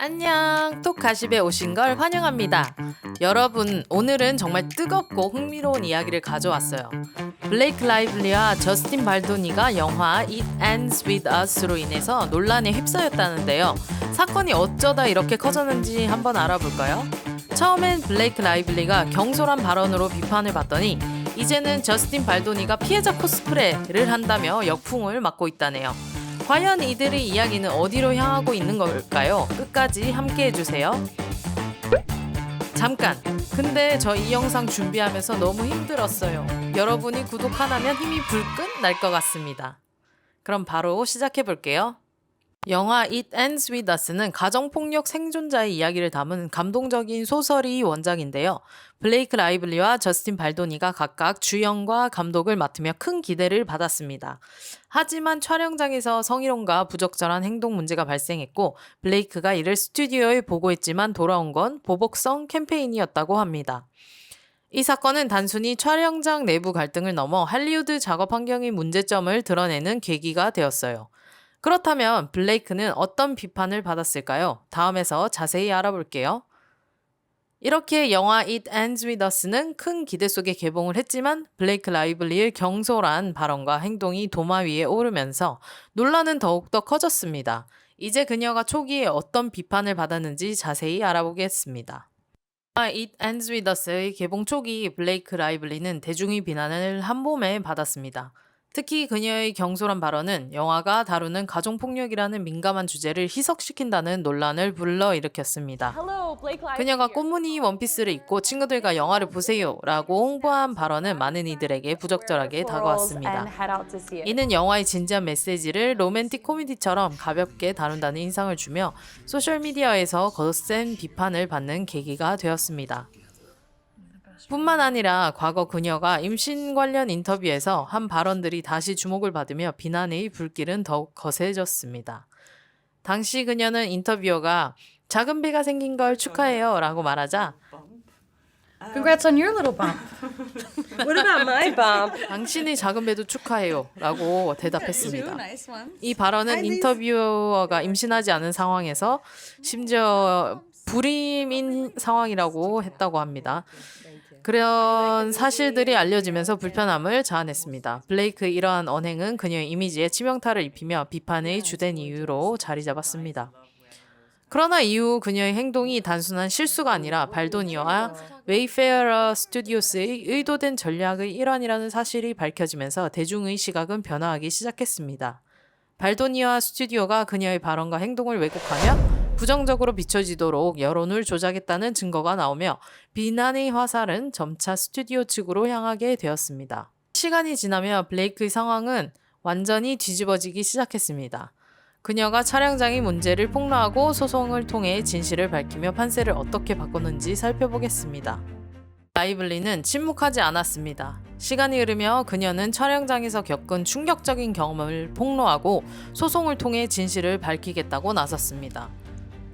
안녕, 톡가십에 오신 걸 환영합니다. 여러분, 오늘은 정말 뜨겁고 흥미로운 이야기를 가져왔어요. 블레이크 라이블리와 저스틴 발도니가 영화 It Ends With Us로 인해서 논란에 휩싸였다는데요. 사건이 어쩌다 이렇게 커졌는지 한번 알아볼까요? 처음엔 블레이크 라이블리가 경솔한 발언으로 비판을 받더니 이제는 저스틴 발도니가 피해자 코스프레를 한다며 역풍을 맞고 있다네요. 과연 이들의 이야기는 어디로 향하고 있는 걸까요? 끝까지 함께 해주세요. 잠깐! 근데 저 이 영상 준비하면서 너무 힘들었어요. 여러분이 구독 하나면 힘이 불끈 날 것 같습니다. 그럼 바로 시작해 볼게요. 영화 It Ends With Us는 가정폭력 생존자의 이야기를 담은 감동적인 소설이 원작인데요. 블레이크 라이블리와 저스틴 발도니가 각각 주연과 감독을 맡으며 큰 기대를 받았습니다. 하지만 촬영장에서 성희롱과 부적절한 행동 문제가 발생했고 블레이크가 이를 스튜디오에 보고했지만 돌아온 건 보복성 캠페인이었다고 합니다. 이 사건은 단순히 촬영장 내부 갈등을 넘어 할리우드 작업 환경의 문제점을 드러내는 계기가 되었어요. 그렇다면 블레이크는 어떤 비판을 받았을까요? 다음에서 자세히 알아볼게요. 이렇게 영화 It Ends With Us는 큰 기대 속에 개봉을 했지만 블레이크 라이블리의 경솔한 발언과 행동이 도마 위에 오르면서 논란은 더욱더 커졌습니다. 이제 그녀가 초기에 어떤 비판을 받았는지 자세히 알아보겠습니다. 영화 It Ends With Us의 개봉 초기 블레이크 라이블리는 대중의 비난을 한몸에 받았습니다. 특히 그녀의 경솔한 발언은 영화가 다루는 가정폭력이라는 민감한 주제를 희석시킨다는 논란을 불러일으켰습니다. 그녀가 꽃무늬 원피스를 입고 친구들과 영화를 보세요 라고 홍보한 발언은 많은 이들에게 부적절하게 다가왔습니다. 이는 영화의 진지한 메시지를 로맨틱 코미디처럼 가볍게 다룬다는 인상을 주며 소셜미디어에서 거센 비판을 받는 계기가 되었습니다. 뿐만 아니라 과거 그녀가 임신 관련 인터뷰에서 한 발언들이 다시 주목을 받으며 비난의 불길은 더욱 거세졌습니다. 당시 그녀는 인터뷰어가 작은 배가 생긴 걸 축하해요 라고 말하자 Congrats on your little bump. What about my bump? 당신의 작은 배도 축하해요 라고 대답했습니다. Nice one. 이 발언은 인터뷰어가 임신하지 않은 상황에서 심지어 불임인 상황이라고 했다고 합니다. 그런 사실들이 알려지면서 불편함을 자아냈습니다. 블레이크의 이러한 언행은 그녀의 이미지에 치명타를 입히며 비판의 주된 이유로 자리 잡았습니다. 그러나 이후 그녀의 행동이 단순한 실수가 아니라 발도니와 웨이페어러 스튜디오스의 의도된 전략의 일환이라는 사실이 밝혀지면서 대중의 시각은 변화하기 시작했습니다. 발도니와 스튜디오가 그녀의 발언과 행동을 왜곡하며 부정적으로 비춰지도록 여론을 조작했다는 증거가 나오며 비난의 화살은 점차 스튜디오 측으로 향하게 되었습니다. 시간이 지나며 블레이크의 상황은 완전히 뒤집어지기 시작했습니다. 그녀가 촬영장의 문제를 폭로하고 소송을 통해 진실을 밝히며 판세를 어떻게 바꿨는지 살펴보겠습니다. 라이블리는 침묵하지 않았습니다. 시간이 흐르며 그녀는 촬영장에서 겪은 충격적인 경험을 폭로하고 소송을 통해 진실을 밝히겠다고 나섰습니다.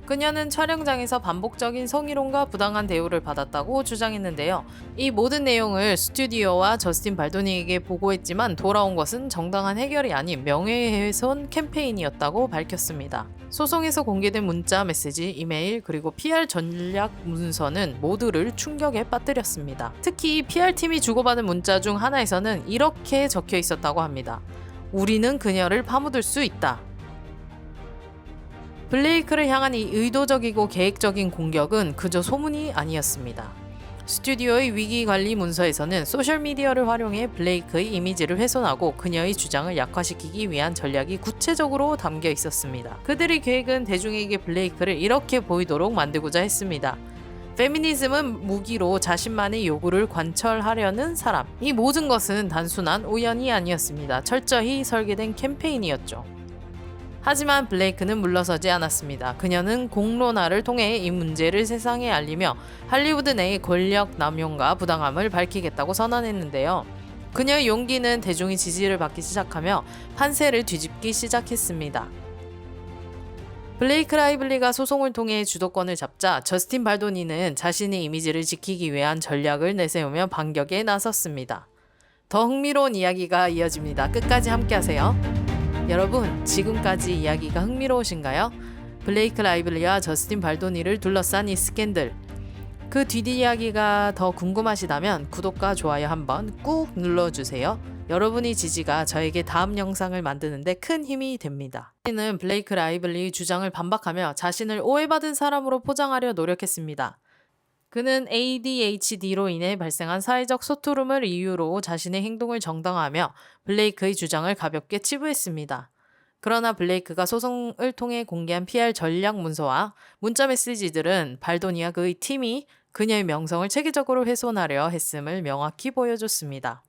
그녀는 촬영장에서 반복적인 성희롱과 부당한 대우를 받았다고 주장했는데요. 이 모든 내용을 스튜디오와 저스틴 발도니에게 보고했지만 돌아온 것은 정당한 해결이 아닌 명예훼손 캠페인이었다고 밝혔습니다. 소송에서 공개된 문자, 메시지, 이메일, 그리고 PR 전략 문서는 모두를 충격에 빠뜨렸습니다. 특히 PR팀이 주고받은 문자 중 하나에서는 이렇게 적혀 있었다고 합니다. 우리는 그녀를 파묻을 수 있다. 블레이크를 향한 이 의도적이고 계획적인 공격은 그저 소문이 아니었습니다. 스튜디오의 위기관리 문서에서는 소셜미디어를 활용해 블레이크의 이미지를 훼손하고 그녀의 주장을 약화시키기 위한 전략이 구체적으로 담겨 있었습니다. 그들의 계획은 대중에게 블레이크를 이렇게 보이도록 만들고자 했습니다. 페미니즘은 무기로 자신만의 요구를 관철하려는 사람. 이 모든 것은 단순한 우연이 아니었습니다. 철저히 설계된 캠페인이었죠. 하지만 블레이크는 물러서지 않았습니다. 그녀는 공론화를 통해 이 문제를 세상에 알리며 할리우드 내의 권력 남용과 부당함을 밝히겠다고 선언했는데요. 그녀의 용기는 대중의 지지를 받기 시작하며 판세를 뒤집기 시작했습니다. 블레이크 라이블리가 소송을 통해 주도권을 잡자 저스틴 발도니는 자신의 이미지를 지키기 위한 전략을 내세우며 반격에 나섰습니다. 더 흥미로운 이야기가 이어집니다. 끝까지 함께하세요. 여러분, 지금까지 이야기가 흥미로우신가요? 블레이크 라이블리와 저스틴 발도니를 둘러싼 이 스캔들. 그 뒷이야기가 더 궁금하시다면 구독과 좋아요 한번 꾹 눌러주세요. 여러분의 지지가 저에게 다음 영상을 만드는데 큰 힘이 됩니다. 는 블레이크 라이블리의 주장을 반박하며 자신을 오해받은 사람으로 포장하려 노력했습니다. 그는 ADHD로 인해 발생한 사회적 소투름을 이유로 자신의 행동을 정당화하며 블레이크의 주장을 가볍게 치부했습니다. 그러나 블레이크가 소송을 통해 공개한 PR 전략 문서와 문자 메시지들은 발도니와 그의 팀이 그녀의 명성을 체계적으로 훼손하려 했음을 명확히 보여줬습니다.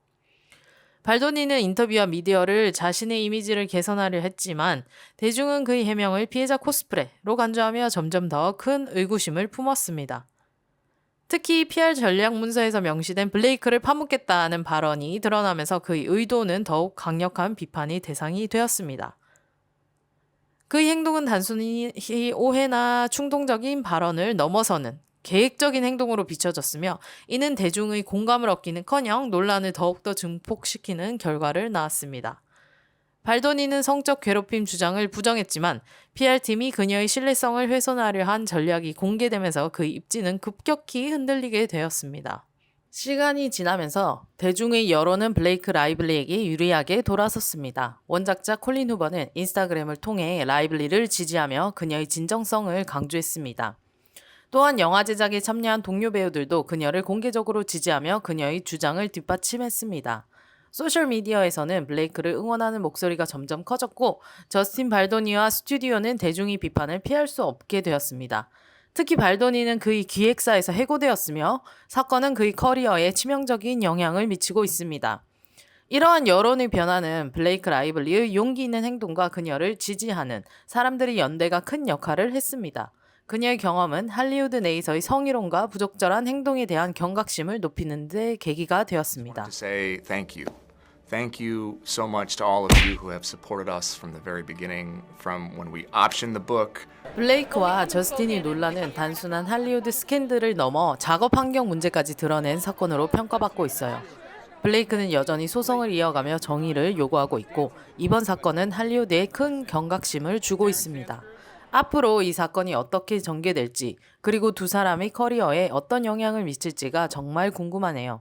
발도니는 인터뷰와 미디어를 자신의 이미지를 개선하려 했지만 대중은 그의 해명을 피해자 코스프레로 간주하며 점점 더 큰 의구심을 품었습니다. 특히 PR 전략 문서에서 명시된 블레이크를 파묻겠다는 발언이 드러나면서 그의 의도는 더욱 강력한 비판의 대상이 되었습니다. 그의 행동은 단순히 오해나 충동적인 발언을 넘어서는 계획적인 행동으로 비춰졌으며 이는 대중의 공감을 얻기는커녕 논란을 더욱더 증폭시키는 결과를 낳았습니다. 발도니는 성적 괴롭힘 주장을 부정했지만 PR팀이 그녀의 신뢰성을 훼손하려 한 전략이 공개되면서 그의 입지는 급격히 흔들리게 되었습니다. 시간이 지나면서 대중의 여론은 블레이크 라이블리에게 유리하게 돌아섰습니다. 원작자 콜린 후버는 인스타그램을 통해 라이블리를 지지하며 그녀의 진정성을 강조했습니다. 또한 영화 제작에 참여한 동료 배우들도 그녀를 공개적으로 지지하며 그녀의 주장을 뒷받침했습니다. 소셜미디어에서는 블레이크를 응원하는 목소리가 점점 커졌고 저스틴 발도니와 스튜디오는 대중의 비판을 피할 수 없게 되었습니다. 특히 발도니는 그의 기획사에서 해고되었으며 사건은 그의 커리어에 치명적인 영향을 미치고 있습니다. 이러한 여론의 변화는 블레이크 라이블리의 용기 있는 행동과 그녀를 지지하는 사람들의 연대가 큰 역할을 했습니다. 그녀의 경험은 할리우드 내에서의 성희롱과 부적절한 행동에 대한 경각심을 높이는 데 계기가 되었습니다. To say thank you. Thank you so much to all of you who have supported us from the very beginning, from when we optioned the book. 블레이크와 저스틴의 논란은 단순한 할리우드 스캔들을 넘어 작업 환경 문제까지 드러낸 사건으로 평가받고 있어요. 블레이크는 여전히 소송을 이어가며 정의를 요구하고 있고 이번 사건은 할리우드에 큰 경각심을 주고 있습니다. 앞으로 이 사건이 어떻게 전개될지 그리고 두 사람의 커리어에 어떤 영향을 미칠지가 정말 궁금하네요.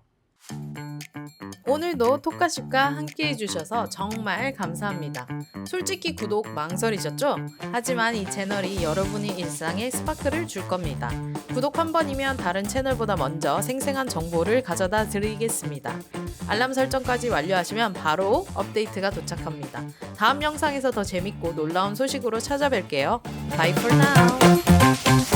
오늘도 토카쉽과 함께 해주셔서 정말 감사합니다. 솔직히 구독 망설이셨죠? 하지만 이 채널이 여러분의 일상에 스파크를 줄 겁니다. 구독 한 번이면 다른 채널보다 먼저 생생한 정보를 가져다 드리겠습니다. 알람 설정까지 완료하시면 바로 업데이트가 도착합니다. 다음 영상에서 더 재밌고 놀라운 소식으로 찾아뵐게요. Bye for now!